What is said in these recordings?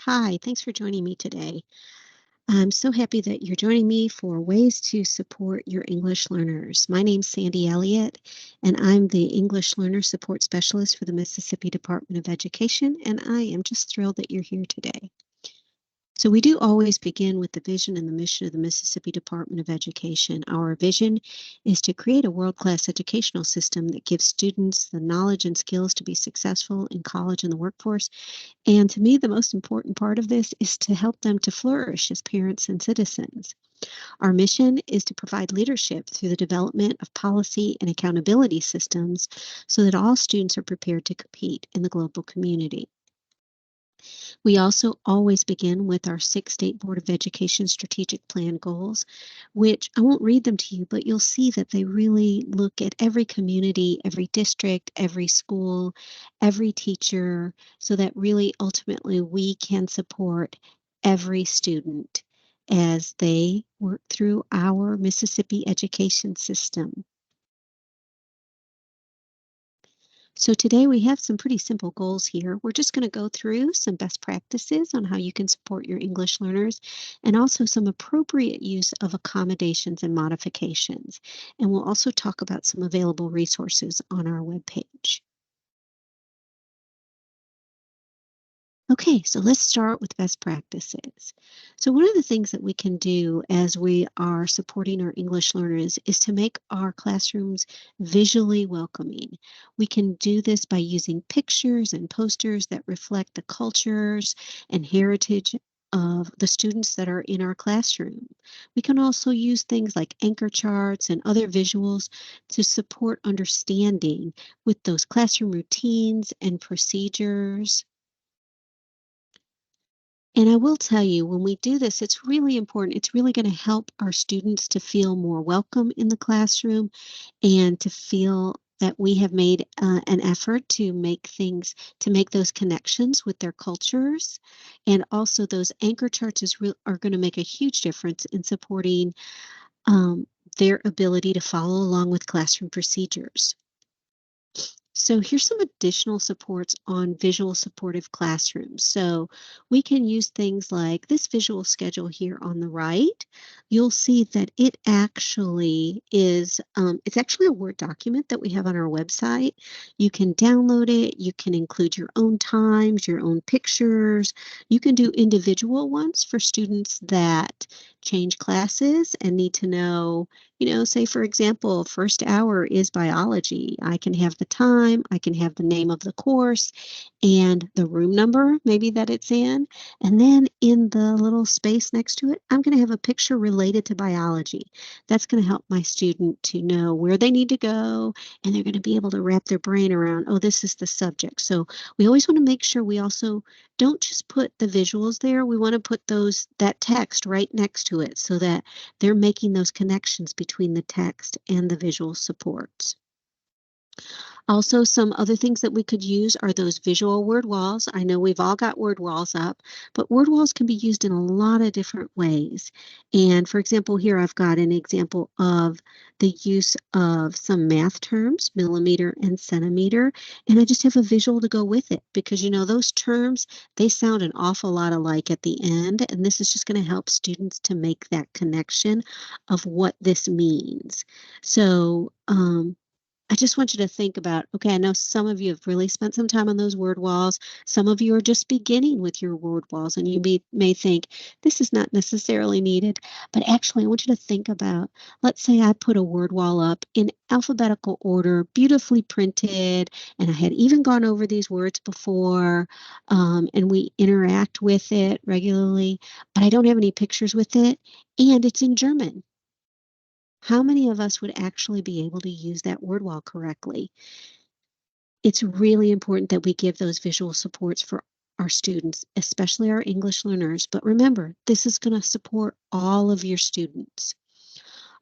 Hi, thanks for joining me today. I'm so happy that you're joining me for ways to support your English learners. My name's Sandy Elliott, and I'm the English Learner Support Specialist for the Mississippi Department of Education, and I am just thrilled that you're here today. So we do always begin with the vision and the mission of the Mississippi Department of Education. Our vision is to create a world-class educational system that gives students the knowledge and skills to be successful in college and the workforce. And to me, the most important part of this is to help them to flourish as parents and citizens. Our mission is to provide leadership through the development of policy and accountability systems so that all students are prepared to compete in the global community. We also always begin with our 6 State Board of Education strategic plan goals, which I won't read them to you, but you'll see that they really look at every community, every district, every school, every teacher, so that really ultimately we can support every student as they work through our Mississippi education system. So today we have some pretty simple goals here. We're just going to go through some best practices on how you can support your English learners and also some appropriate use of accommodations and modifications. And we'll also talk about some available resources on our webpage. Okay, so let's start with best practices. So one of the things that we can do as we are supporting our English learners is to make our classrooms visually welcoming. We can do this by using pictures and posters that reflect the cultures and heritage of the students that are in our classroom. We can also use things like anchor charts and other visuals to support understanding with those classroom routines and procedures. And I will tell you, when we do this, it's really important. It's really going to help our students to feel more welcome in the classroom and to feel that we have made an effort to make those connections with their cultures. And also those anchor charts are going to make a huge difference in supporting um, their ability to follow along with classroom procedures. So here's some additional supports on visual supportive classrooms. So we can use things like this visual schedule here on the right. You'll see that it actually is, it's actually a Word document that we have on our website. You can download it. You can include your own times, your own pictures. You can do individual ones for students that change classes and need to know, say for example, first hour is biology. I can have the time, I can have the name of the course and the room number, maybe that it's in. And then in the little space next to it, I'm going to have a picture related to biology. That's going to help my student to know where they need to go, and they're going to be able to wrap their brain around, oh, this is the subject. So we always want to make sure we also don't just put the visuals there. We want to put that text right next to it so that they're making those connections between the text and the visual supports. Also, some other things that we could use are those visual word walls. I know we've all got word walls up, but word walls can be used in a lot of different ways. And for example, here I've got an example of the use of some math terms, millimeter and centimeter, and I just have a visual to go with it because those terms, they sound an awful lot alike at the end, and this is just going to help students to make that connection of what this means. So, I just want you to think about, okay, I know some of you have really spent some time on those word walls. Some of you are just beginning with your word walls, and you may think this is not necessarily needed. But actually, I want you to think about, let's say I put a word wall up in alphabetical order, beautifully printed, and I had even gone over these words before, and we interact with it regularly, but I don't have any pictures with it, and it's in German. How many of us would actually be able to use that word wall correctly? It's really important that we give those visual supports for our students, especially our English learners. But remember, this is going to support all of your students.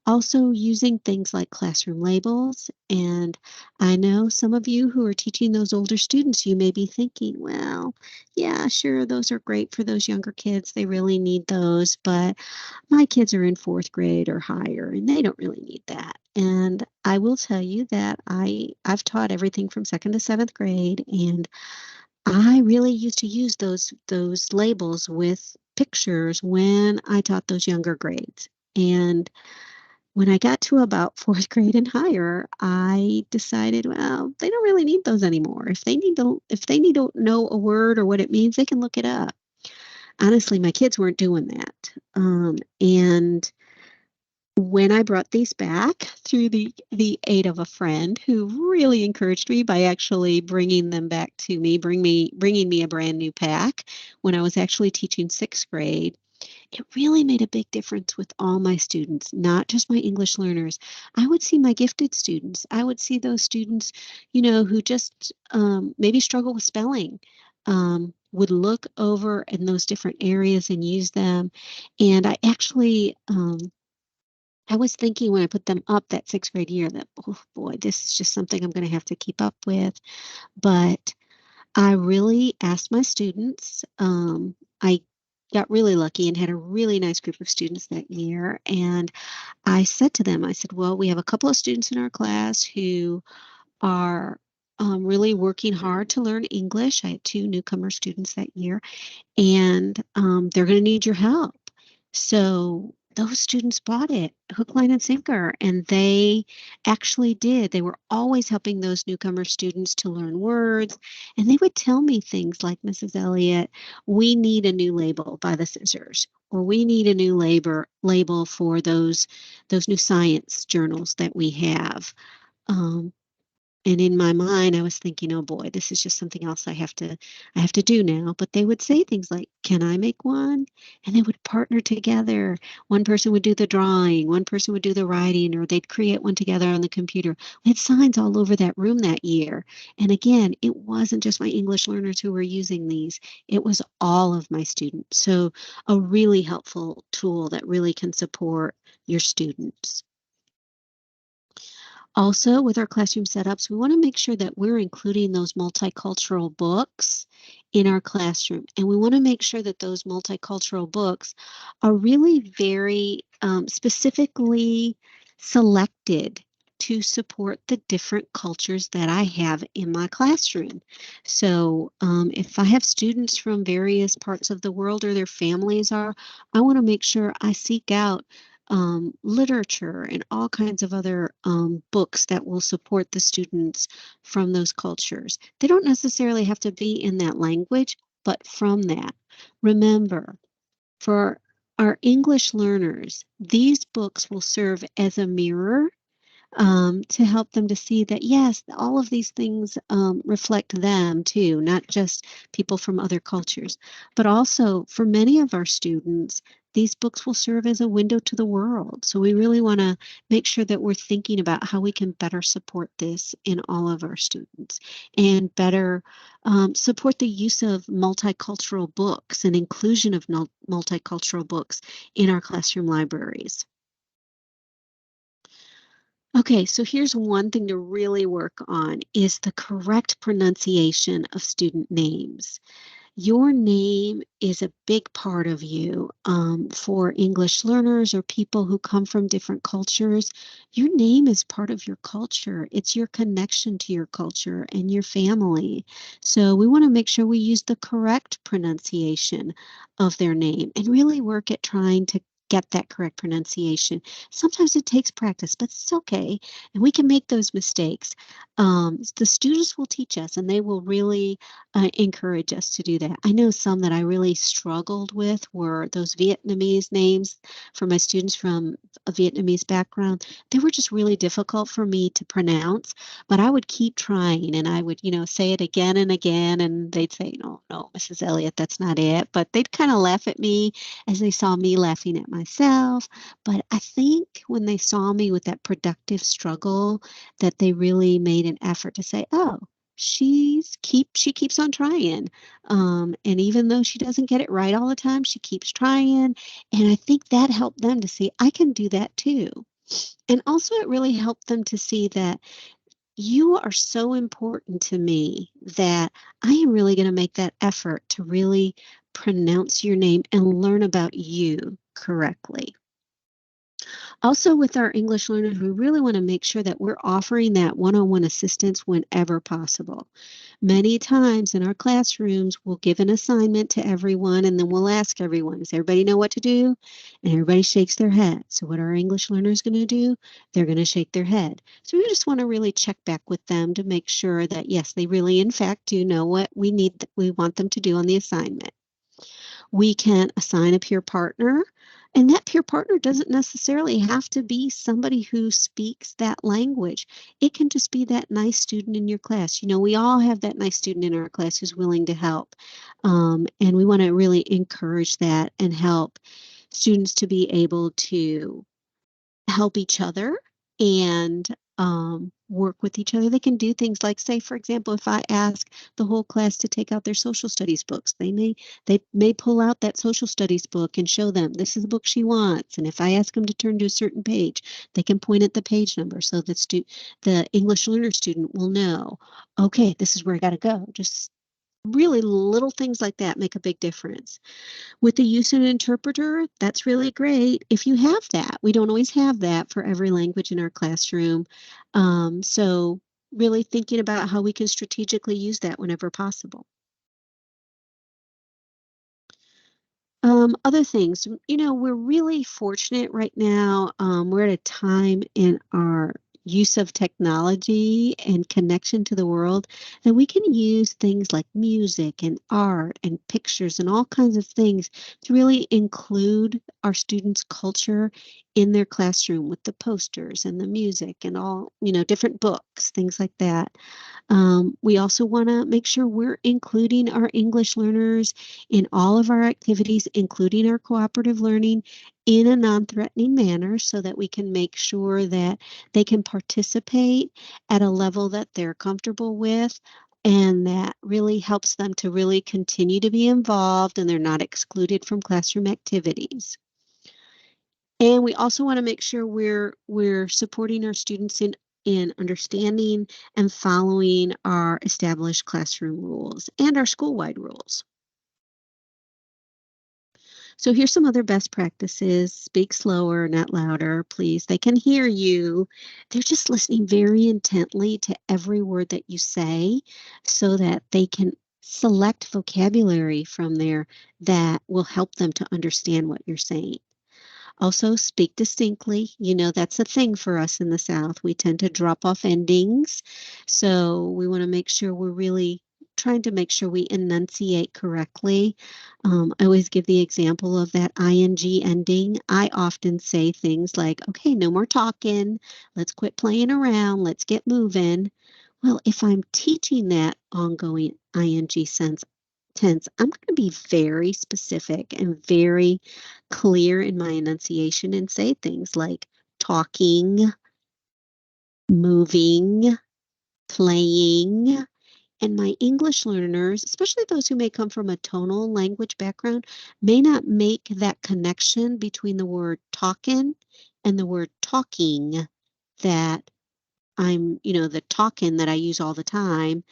Also using things like classroom labels. And I know some of you who are teaching those older students, you may be thinking, well, yeah, sure, those are great for those younger kids. They really need those. But my kids are in 4th grade or higher, and they don't really need that. And I will tell you that I've taught everything from 2nd to 7th grade, and I really used to use those labels with pictures when I taught those younger grades. And when I got to about 4th grade and higher, I decided, well, they don't really need those anymore. If they need to know a word or what it means, they can look it up. Honestly, my kids weren't doing that. And when I brought these back through the aid of a friend who really encouraged me by actually bringing them back to me, bringing me a brand new pack when I was actually teaching 6th grade, it really made a big difference with all my students, not just my English learners. I would see my gifted students. I would see those students, who just maybe struggle with spelling, would look over in those different areas and use them. And I was thinking when I put them up that 6th grade year that, oh boy, this is just something I'm going to have to keep up with. But I really asked my students. I got really lucky and had a really nice group of students that year. And I said to them, I said, well, we have a couple of students in our class who are really working hard to learn English. I had 2 newcomer students that year, and they're going to need your help. So those students bought it hook, line, and sinker, and they actually did. They were always helping those newcomer students to learn words, and they would tell me things like, Mrs. Elliott, we need a new label by the scissors, or we need a new label for those new science journals that we have. Um, and in my mind, I was thinking, "Oh boy, this is just something else I have to do now." But they would say things like, "Can I make one?" And they would partner together. One person would do the drawing, one person would do the writing, or they'd create one together on the computer. We had signs all over that room that year. And again, it wasn't just my English learners who were using these, it was all of my students. So a really helpful tool that really can support your students. Also, with our classroom setups, we want to make sure that we're including those multicultural books in our classroom. And we want to make sure that those multicultural books are really very specifically selected to support the different cultures that I have in my classroom. So, if I have students from various parts of the world or their families are, I want to make sure I seek out literature and all kinds of other books that will support the students from those cultures. They don't necessarily have to be in that language, but from that. Remember, for our English learners, these books will serve as a mirror to help them to see that, yes, all of these things reflect them too, not just people from other cultures. But also, for many of our students, these books will serve as a window to the world. So we really want to make sure that we're thinking about how we can better support this in all of our students and better support the use of multicultural books and inclusion of multicultural books in our classroom libraries. Okay, so here's one thing to really work on is the correct pronunciation of student names. Your name is a big part of you. For English learners or people who come from different cultures, your name is part of your culture. It's your connection to your culture and your family. So we want to make sure we use the correct pronunciation of their name and really work at trying to get that correct pronunciation. Sometimes it takes practice, but it's okay. And we can make those mistakes. The students will teach us and they will really encourage us to do that. I know some that I really struggled with were those Vietnamese names for my students from a Vietnamese background. They were just really difficult for me to pronounce, but I would keep trying and I would, say it again and again. And they'd say, no, no, Mrs. Elliott, that's not it. But they'd kind of laugh at me as they saw me laughing at myself. But I think when they saw me with that productive struggle, that they really made an effort to say, oh, she keeps on trying, and even though she doesn't get it right all the time, she keeps trying. And I think that helped them to see I can do that too. And also it really helped them to see that you are so important to me that I am really going to make that effort to really pronounce your name and learn about you correctly. Also, with our English learners, we really want to make sure that we're offering that one-on-one assistance whenever possible. Many times in our classrooms, we'll give an assignment to everyone and then we'll ask everyone, does everybody know what to do? And everybody shakes their head. So, what our English learners going to do? They're going to shake their head. So, we just want to really check back with them to make sure that, yes, they really, in fact, do know what we want them to do on the assignment. We can assign a peer partner, and that peer partner doesn't necessarily have to be somebody who speaks that language. It can just be that nice student in your class. You know, we all have that nice student in our class who's willing to help. And we want to really encourage that and help students to be able to help each other and work with each other. They can do things like, say, for example, if I ask the whole class to take out their social studies books, they may pull out that social studies book and show them this is the book she wants. And if I ask them to turn to a certain page, they can point at the page number so that the English learner student will know, okay, this is where I got to go. Just really little things like that make a big difference. With the use of an interpreter, that's really great if you have that. We don't always have that for every language in our classroom. So really thinking about how we can strategically use that whenever possible. Other things, we're really fortunate right now. We're at a time in our use of technology and connection to the world that we can use things like music and art and pictures and all kinds of things to really include our students' culture in their classroom with the posters and the music and all, different books, things like that. We also want to make sure we're including our English learners in all of our activities, including our cooperative learning, in a non-threatening manner so that we can make sure that they can participate at a level that they're comfortable with and that really helps them to really continue to be involved and they're not excluded from classroom activities. And we also want to make sure we're supporting our students in understanding and following our established classroom rules and our school-wide rules. So here's some other best practices. Speak slower, not louder, please. They can hear you. They're just listening very intently to every word that you say so that they can select vocabulary from there that will help them to understand what you're saying. Also, speak distinctly. That's a thing for us in the South. We tend to drop off endings. So we want to make sure we're really trying to make sure we enunciate correctly. I always give the example of that ing ending. I often say things like, okay, no more talking. Let's quit playing around. Let's get moving. Well, if I'm teaching that ongoing ing tense, I'm going to be very specific and very clear in my enunciation and say things like talking, moving, playing. And my English learners, especially those who may come from a tonal language background, may not make that connection between the word talking and the word talking that the talking that I use all the time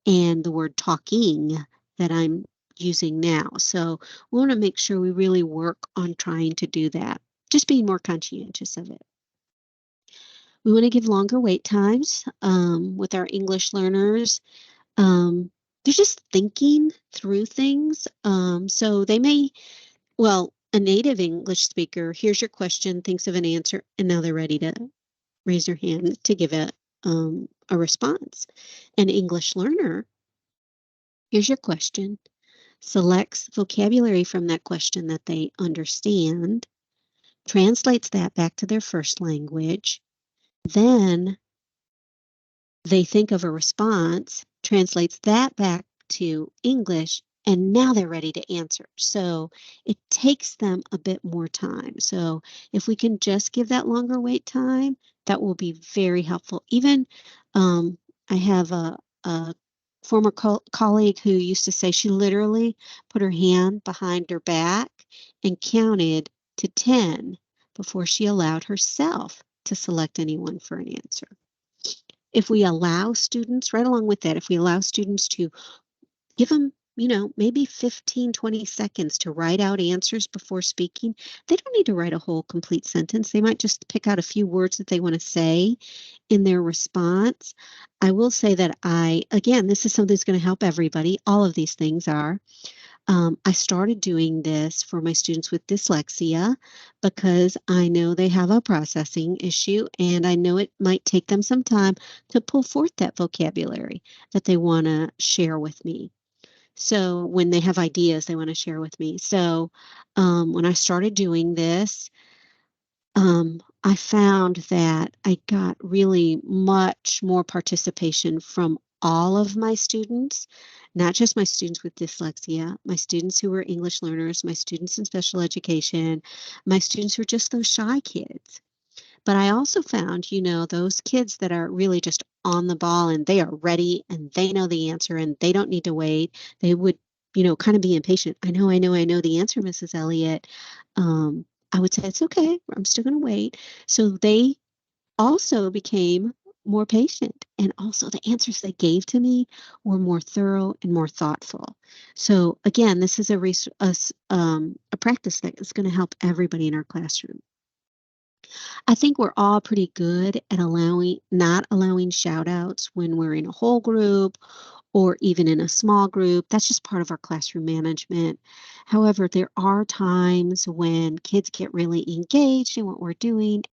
and the word talking that I'm using now. So we want to make sure we really work on trying to do that, just being more conscientious of it. We want to give longer wait times with our English learners. Um, they're just thinking through things. So they may, well, a native English speaker, here's your question, thinks of an answer, and now they're ready to raise their hand to give a response. An English learner, here's your question, selects vocabulary from that question that they understand, translates that back to their first language, then they think of a response, translates that back to English, and now they're ready to answer. So it takes them a bit more time. So if we can just give that longer wait time, that will be very helpful. Even I have a former colleague who used to say she literally put her hand behind her back and counted to 10 before she allowed herself to select anyone for an answer. If we allow students, right along with that, if we allow students to give them maybe 15, 20 seconds to write out answers before speaking. They don't need to write a whole complete sentence. They might just pick out a few words that they want to say in their response. I will say that again, this is something that's going to help everybody. All of these things are. I started doing this for my students with dyslexia because I know they have a processing issue and I know it might take them some time to pull forth that vocabulary that they want to share with me. So when they have ideas they want to share with me. So when I started doing this, I found that I got really much more participation from all of my students, not just my students with dyslexia, my students who were English learners, my students in special education, my students who are just those shy kids. But I also found, those kids that are really just on the ball and they are ready and they know the answer and they don't need to wait. They would, kind of be impatient. I know the answer, Mrs. Elliott. I would say, it's okay. I'm still going to wait. So they also became more patient. And also the answers they gave to me were more thorough and more thoughtful. So again, this is a practice that is going to help everybody in our classroom. I think we're all pretty good at not allowing shout outs when we're in a whole group or even in a small group. That's just part of our classroom management. However, there are times when kids get really engaged in what we're doing